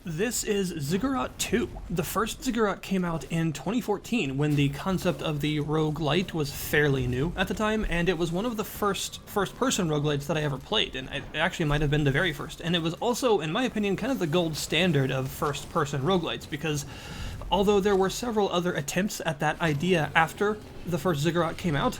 This is Ziggurat 2. The first Ziggurat came out in 2014 when the concept of the Rogue-lite was fairly new at the time, and it was one of the first-person roguelites that I ever played, and it actually might have been the very first. And it was also, in my opinion, kind of the gold standard of first-person roguelites, because although there were several other attempts at that idea after the first Ziggurat came out,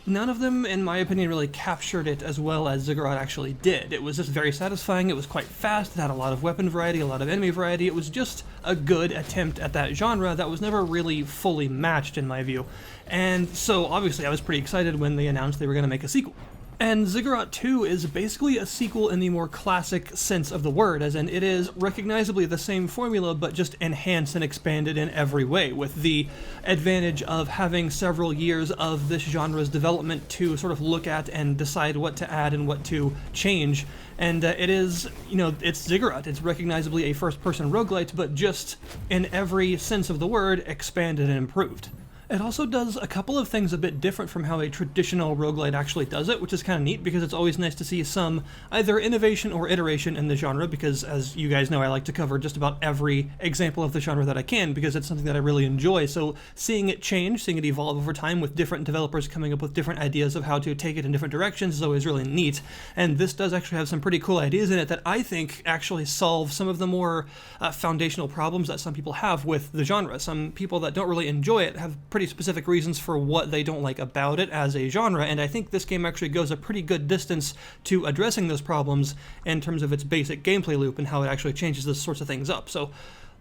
none of them, in my opinion, really captured it as well as Ziggurat actually did. It was just very satisfying, it was quite fast, it had a lot of weapon variety, a lot of enemy variety, it was just a good attempt at that genre that was never really fully matched in my view. And so obviously I was pretty excited when they announced they were going to make a sequel. And Ziggurat 2 is basically a sequel in the more classic sense of the word, as in it is recognizably the same formula but just enhanced and expanded in every way, with the advantage of having several years of this genre's development to sort of look at and decide what to add and what to change. And it is, it's Ziggurat. It's recognizably a first-person roguelite, but just in every sense of the word, expanded and improved. It also does a couple of things a bit different from how a traditional roguelite actually does it, which is kind of neat because it's always nice to see some either innovation or iteration in the genre, because as you guys know I like to cover just about every example of the genre that I can because it's something that I really enjoy. So seeing it change, seeing it evolve over time with different developers coming up with different ideas of how to take it in different directions is always really neat. And this does actually have some pretty cool ideas in it that I think actually solve some of the more foundational problems that some people have with the genre. Some people that don't really enjoy it have pretty specific reasons for what they don't like about it as a genre, and I think this game actually goes a pretty good distance to addressing those problems in terms of its basic gameplay loop and how it actually changes those sorts of things up. So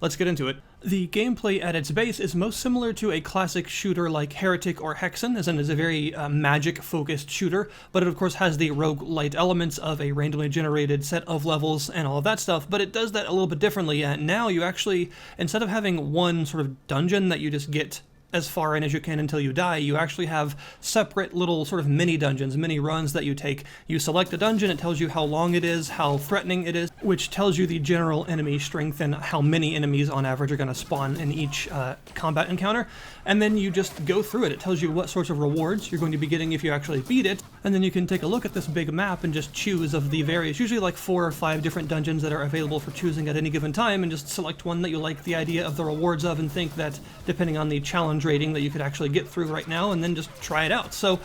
let's get into it. The gameplay at its base is most similar to a classic shooter like Heretic or Hexen, as in it's a very magic-focused shooter, but it of course has the roguelite elements of a randomly generated set of levels and all of that stuff, but it does that a little bit differently. Now you actually, instead of having one sort of dungeon that you just get as far in as you can until you die, you actually have separate little sort of mini dungeons, mini runs that you take. You select a dungeon, it tells you how long it is, how threatening it is, which tells you the general enemy strength and how many enemies on average are going to spawn in each combat encounter, and then you just go through it. It tells you what sorts of rewards you're going to be getting if you actually beat it, and then you can take a look at this big map and just choose of the various, usually like 4 or 5 different dungeons that are available for choosing at any given time, and just select one that you like the idea of the rewards of and think that, depending on the challenge rating, that you could actually get through right now, and then just try it out. So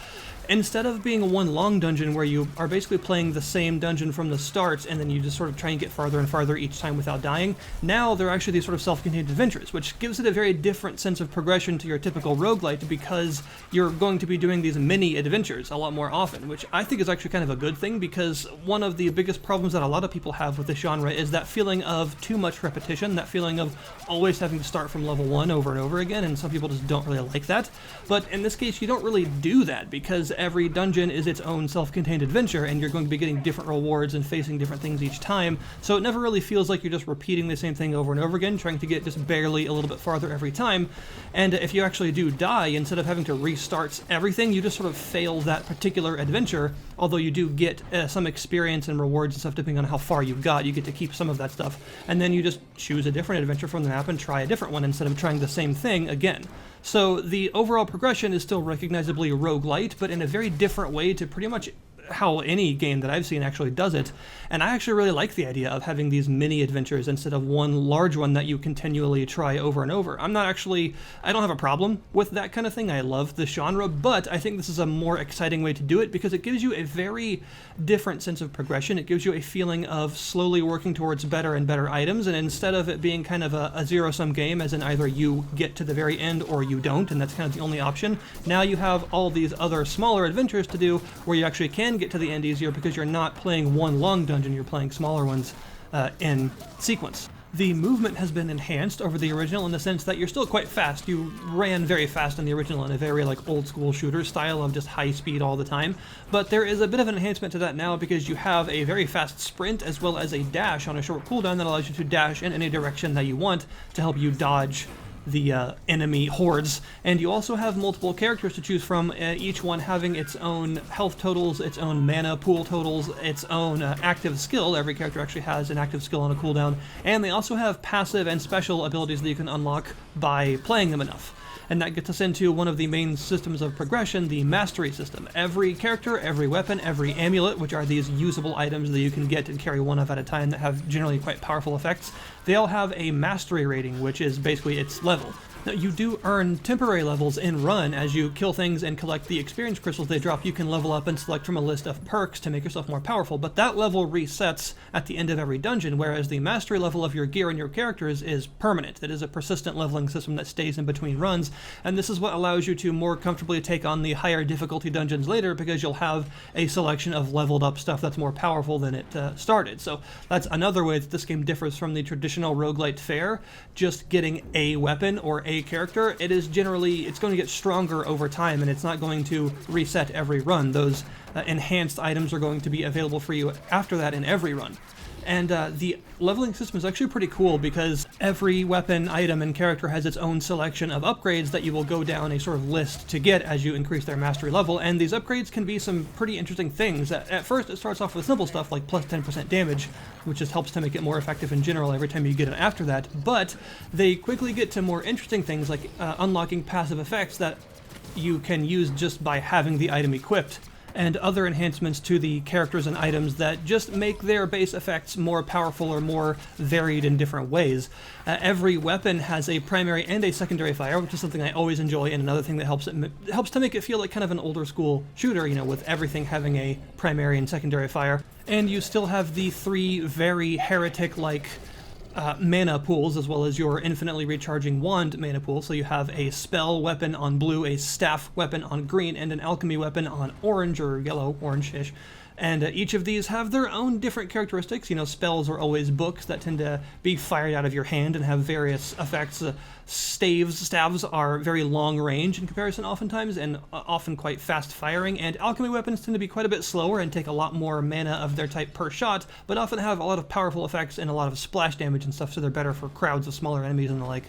instead of being one long dungeon where you are basically playing the same dungeon from the start and then you just sort of try and get farther and farther each time without dying, now they're actually these sort of self-contained adventures, which gives it a very different sense of progression to your typical roguelite because you're going to be doing these mini adventures a lot more often, which I think is actually kind of a good thing, because one of the biggest problems that a lot of people have with this genre is that feeling of too much repetition, that feeling of always having to start from level 1 over and over again, and some people just don't really like that. But in this case you don't really do that, because every dungeon is its own self-contained adventure and you're going to be getting different rewards and facing different things each time, so it never really feels like you're just repeating the same thing over and over again, trying to get just barely a little bit farther every time. And if you actually do die, instead of having to restart everything, you just sort of fail that particular adventure, although you do get some experience and rewards and stuff depending on how far you got. You get to keep some of that stuff, and then you just choose a different adventure from the map and try a different one instead of trying the same thing again. So the overall progression is still recognizably roguelite, but in a very different way to pretty much how any game that I've seen actually does it. And I actually really like the idea of having these mini adventures instead of one large one that you continually try over and over. I don't have a problem with that kind of thing. I love the genre, but I think this is a more exciting way to do it because it gives you a very different sense of progression. It gives you a feeling of slowly working towards better and better items, and instead of it being kind of a zero-sum game, as in either you get to the very end or you don't, and that's kind of the only option, now you have all these other smaller adventures to do where you actually can get to the end easier because you're not playing one long dungeon, you're playing smaller ones in sequence. The movement has been enhanced over the original in the sense that you're still quite fast. You ran very fast in the original in a very like old school shooter style of just high speed all the time, but there is a bit of an enhancement to that now because you have a very fast sprint as well as a dash on a short cooldown that allows you to dash in any direction that you want to help you dodge the enemy hordes. And you also have multiple characters to choose from, each one having its own health totals, its own mana pool totals, its own active skill. Every character actually has an active skill on a cooldown, and they also have passive and special abilities that you can unlock by playing them enough. And that gets us into one of the main systems of progression, the mastery system. Every character, every weapon, every amulet, which are these usable items that you can get and carry one of at a time that have generally quite powerful effects, they all have a mastery rating, which is basically its level. Now, you do earn temporary levels in run as you kill things and collect the experience crystals they drop. You can level up and select from a list of perks to make yourself more powerful, but that level resets at the end of every dungeon, whereas the mastery level of your gear and your characters is permanent. It is a persistent leveling system that stays in between runs, and this is what allows you to more comfortably take on the higher difficulty dungeons later, because you'll have a selection of leveled up stuff that's more powerful than it started. So that's another way that this game differs from the traditional roguelite fare. Just getting a weapon or a character, it's going to get stronger over time, and it's not going to reset every run. Those enhanced items are going to be available for you after that in every run. And the leveling system is actually pretty cool, because every weapon, item, and character has its own selection of upgrades that you will go down a sort of list to get as you increase their mastery level, and these upgrades can be some pretty interesting things. At first, it starts off with simple stuff like plus 10% damage, which just helps to make it more effective in general every time you get it after that, but they quickly get to more interesting things like unlocking passive effects that you can use just by having the item equipped, and other enhancements to the characters and items that just make their base effects more powerful or more varied in different ways. Every weapon has a primary and a secondary fire, which is something I always enjoy, and another thing that helps to make it feel like kind of an older school shooter, with everything having a primary and secondary fire. And you still have the 3 very heretic-like mana pools, as well as your infinitely recharging wand mana pool. So you have a spell weapon on blue, a staff weapon on green, and an alchemy weapon on orange or yellow, orange-ish. And each of these have their own different characteristics. Spells are always books that tend to be fired out of your hand and have various effects. Staves are very long range in comparison oftentimes, and often quite fast firing, and alchemy weapons tend to be quite a bit slower and take a lot more mana of their type per shot, but often have a lot of powerful effects and a lot of splash damage and stuff, so they're better for crowds of smaller enemies and the like.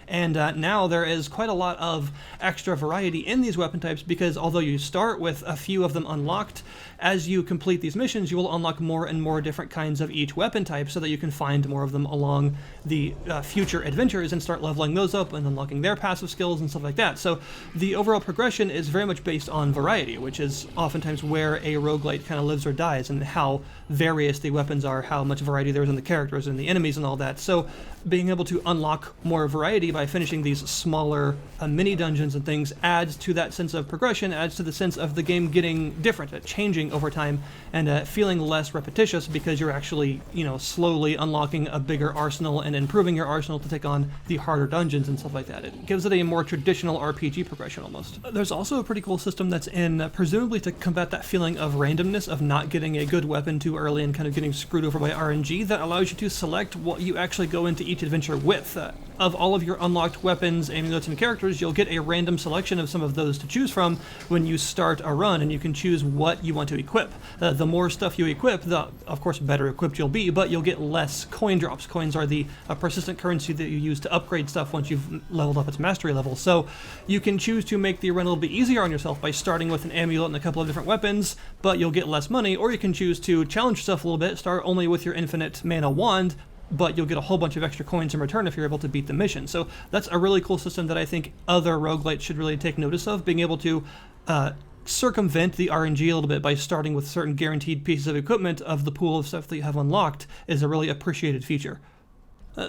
And now there is quite a lot of extra variety in these weapon types, because although you start with a few of them unlocked, as you complete these missions, you will unlock more and more different kinds of each weapon type, so that you can find more of them along the future adventures and start leveling those up and unlocking their passive skills and stuff like that. So the overall progression is very much based on variety, which is oftentimes where a roguelite kind of lives or dies, and how various the weapons are, how much variety there is in the characters and the enemies and all that. So being able to unlock more variety by finishing these smaller mini dungeons and things adds to that sense of progression, adds to the sense of the game getting different, changing over time, and feeling less repetitious, because you're actually, slowly unlocking a bigger arsenal and improving your arsenal to take on the harder dungeons and stuff like that. It gives it a more traditional RPG progression almost. There's also a pretty cool system that's in, presumably to combat that feeling of randomness, of not getting a good weapon too early and kind of getting screwed over by RNG, that allows you to select what you actually go into each adventure with. Of all of your unlocked weapons, amulets, and characters, you'll get a random selection of some of those to choose from when you start a run, and you can choose what you want to equip. The more stuff you equip, the, of course, better equipped you'll be, but you'll get less coin drops. Coins are the persistent currency that you use to upgrade stuff once you've leveled up its mastery level. So you can choose to make the run a little bit easier on yourself by starting with an amulet and a couple of different weapons, but you'll get less money, or you can choose to challenge yourself a little bit, start only with your infinite mana wand, but you'll get a whole bunch of extra coins in return if you're able to beat the mission. So that's a really cool system that I think other roguelites should really take notice of, being able to circumvent the RNG a little bit by starting with certain guaranteed pieces of equipment of the pool of stuff that you have unlocked is a really appreciated feature.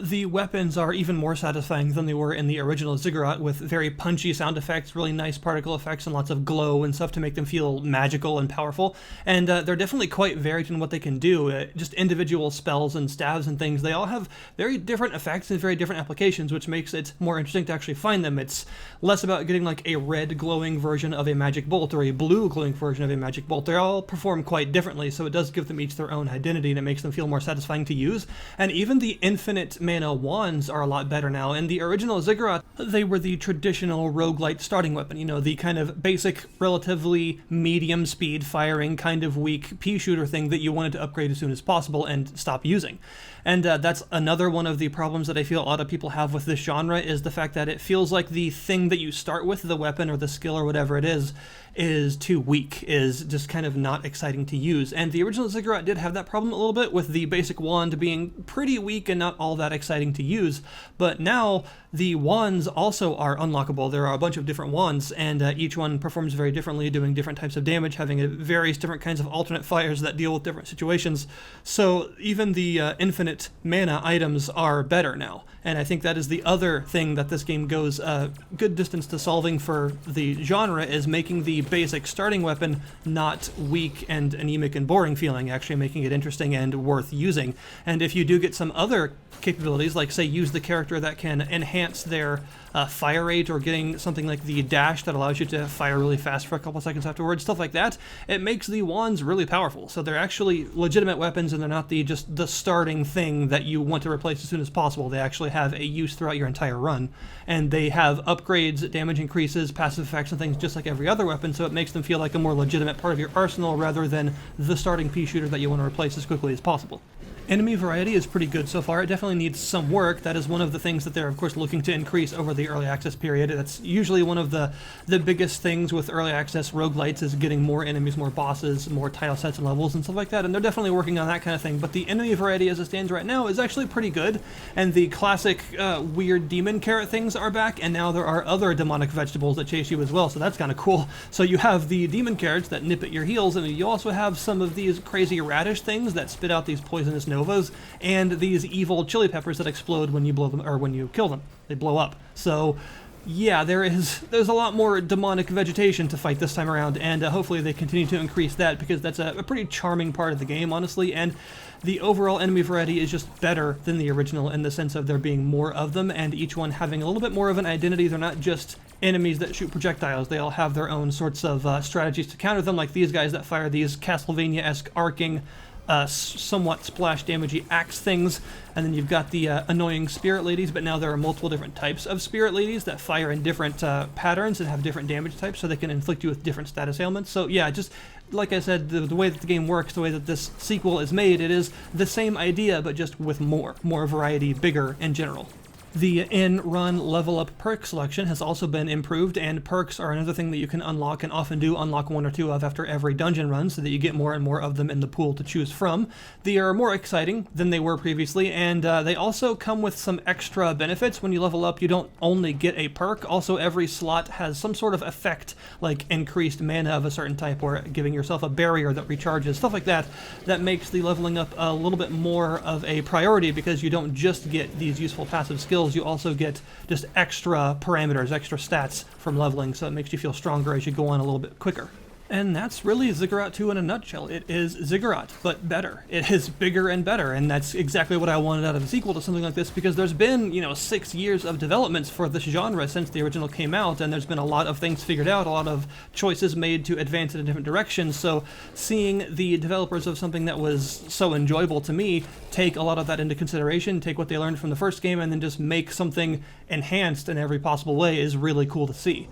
The weapons are even more satisfying than they were in the original Ziggurat, with very punchy sound effects, really nice particle effects, and lots of glow and stuff to make them feel magical and powerful. And they're definitely quite varied in what they can do. Just individual spells and staves and things, they all have very different effects and very different applications, which makes it more interesting to actually find them. It's less about getting like a red glowing version of a magic bolt or a blue glowing version of a magic bolt. They all perform quite differently, so it does give them each their own identity, and it makes them feel more satisfying to use. And even the infinite mana wands are a lot better now. In the original Ziggurat, they were the traditional roguelite starting weapon, the kind of basic, relatively medium speed firing, kind of weak pea shooter thing that you wanted to upgrade as soon as possible and stop using. And that's another one of the problems that I feel a lot of people have with this genre, is the fact that it feels like the thing that you start with, the weapon or the skill or whatever it is too weak, is just kind of not exciting to use. And the original Ziggurat did have that problem a little bit, with the basic wand being pretty weak and not all that that exciting to use. But now the wands also are unlockable. There are a bunch of different wands, and each one performs very differently, doing different types of damage, having various different kinds of alternate fires that deal with different situations. So even the infinite mana items are better now. And I think that is the other thing that this game goes a good distance to solving for the genre, is making the basic starting weapon not weak and anemic and boring feeling, actually making it interesting and worth using. And if you do get some other capabilities, like say use the character that can enhance their fire rate, or getting something like the dash that allows you to fire really fast for a couple seconds afterwards, stuff like that, it makes the wands really powerful. So they're actually legitimate weapons, and they're not just the starting thing that you want to replace as soon as possible. They actually have a use throughout your entire run, and they have upgrades, damage increases, passive effects, and things just like every other weapon, so it makes them feel like a more legitimate part of your arsenal rather than the starting pea shooter that you want to replace as quickly as possible. Enemy variety is pretty good so far. It definitely needs some work. That is one of the things that they're, of course, looking to increase over the early access period. That's usually one of the biggest things with early access roguelites, is getting more enemies, more bosses, more tile sets and levels and stuff like that, and they're definitely working on that kind of thing. But the enemy variety as it stands right now is actually pretty good, and the classic weird demon carrot things are back, and now there are other demonic vegetables that chase you as well, so that's kind of cool. So you have the demon carrots that nip at your heels, and you also have some of these crazy radish things that spit out these poisonous novas, and these evil chili peppers that explode when you blow them, or when you kill them. They blow up. So yeah, there's a lot more demonic vegetation to fight this time around, and hopefully they continue to increase that, because that's a pretty charming part of the game, honestly, and the overall enemy variety is just better than the original in the sense of there being more of them, and each one having a little bit more of an identity. They're not just enemies that shoot projectiles. They all have their own sorts of strategies to counter them, like these guys that fire these Castlevania-esque arcing somewhat splash damagey axe things, and then you've got the annoying spirit ladies, but now there are multiple different types of spirit ladies that fire in different patterns and have different damage types, so they can inflict you with different status ailments. So yeah, just like I said, the way that the game works, the way that this sequel is made, it is the same idea, but just with more variety, bigger in general. The in-run level-up perk selection has also been improved, and perks are another thing that you can unlock, and often do unlock one or two of after every dungeon run, so that you get more and more of them in the pool to choose from. They are more exciting than they were previously, and they also come with some extra benefits. When you level up, you don't only get a perk, also every slot has some sort of effect, like increased mana of a certain type, or giving yourself a barrier that recharges, stuff like that, that makes the leveling up a little bit more of a priority, because you don't just get these useful passive skills, you also get just extra parameters, extra stats from leveling, so it makes you feel stronger as you go on a little bit quicker. And that's really Ziggurat 2 in a nutshell. It is Ziggurat, but better. It is bigger and better, and that's exactly what I wanted out of a sequel to something like this, because there's been, 6 years of developments for this genre since the original came out, and there's been a lot of things figured out, a lot of choices made to advance in a different direction, so seeing the developers of something that was so enjoyable to me take a lot of that into consideration, take what they learned from the first game, and then just make something enhanced in every possible way is really cool to see.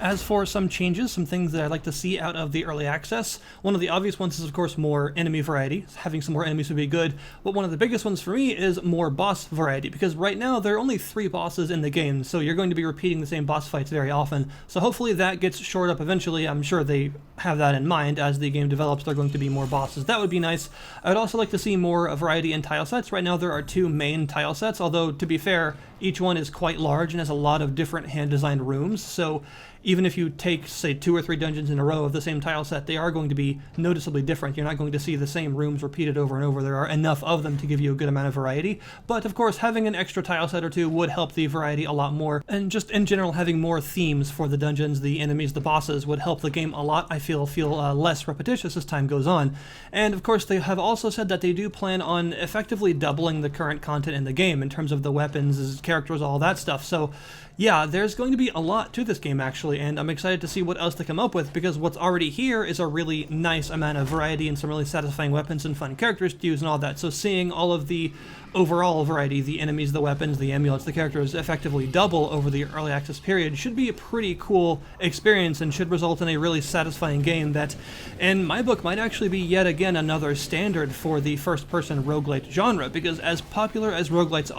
As for some changes, some things that I'd like to see out of the early access, one of the obvious ones is, of course, more enemy variety. Having some more enemies would be good, but one of the biggest ones for me is more boss variety, because right now there are only 3 bosses in the game, so you're going to be repeating the same boss fights very often. So hopefully that gets shored up eventually. I'm sure they have that in mind. As the game develops, there are going to be more bosses. That would be nice. I'd also like to see more variety in tile sets. Right now there are 2 main tile sets, although, to be fair, each one is quite large and has a lot of different hand-designed rooms, so even if you take, say, 2 or 3 dungeons in a row of the same tile set, they are going to be noticeably different. You're not going to see the same rooms repeated over and over. There are enough of them to give you a good amount of variety, but of course having an extra tile set or 2 would help the variety a lot more, and just in general having more themes for the dungeons, the enemies, the bosses would help the game a lot. I feel less repetitious as time goes on. And of course they have also said that they do plan on effectively doubling the current content in the game in terms of the weapons, characters, all that stuff. So yeah, there's going to be a lot to this game actually, and I'm excited to see what else they come up with, because what's already here is a really nice amount of variety and some really satisfying weapons and fun characters to use and all that. So seeing all of the overall variety, the enemies, the weapons, the amulets, the characters effectively double over the early access period should be a pretty cool experience, and should result in a really satisfying game that, in my book, might actually be yet again another standard for the first-person roguelite genre, because as popular as roguelites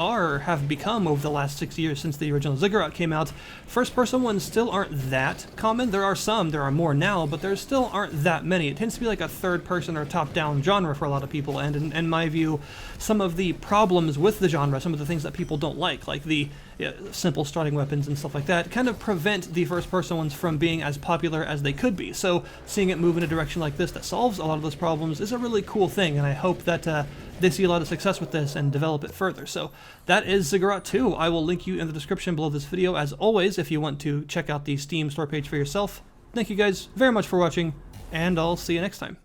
have become over the last 6 years since the original Ziggurat came out, first-person ones still aren't that common. There are more now, but there still aren't that many. It tends to be like a third-person or top-down genre for a lot of people, and in my view, some of the problems problems with the genre, some of the things that people don't like the simple starting weapons and stuff like that, kind of prevent the first-person ones from being as popular as they could be. So seeing it move in a direction like this that solves a lot of those problems is a really cool thing, and I hope that they see a lot of success with this and develop it further. So that is Ziggurat 2. I will link you in the description below this video, as always, if you want to check out the Steam store page for yourself. Thank you guys very much for watching, and I'll see you next time.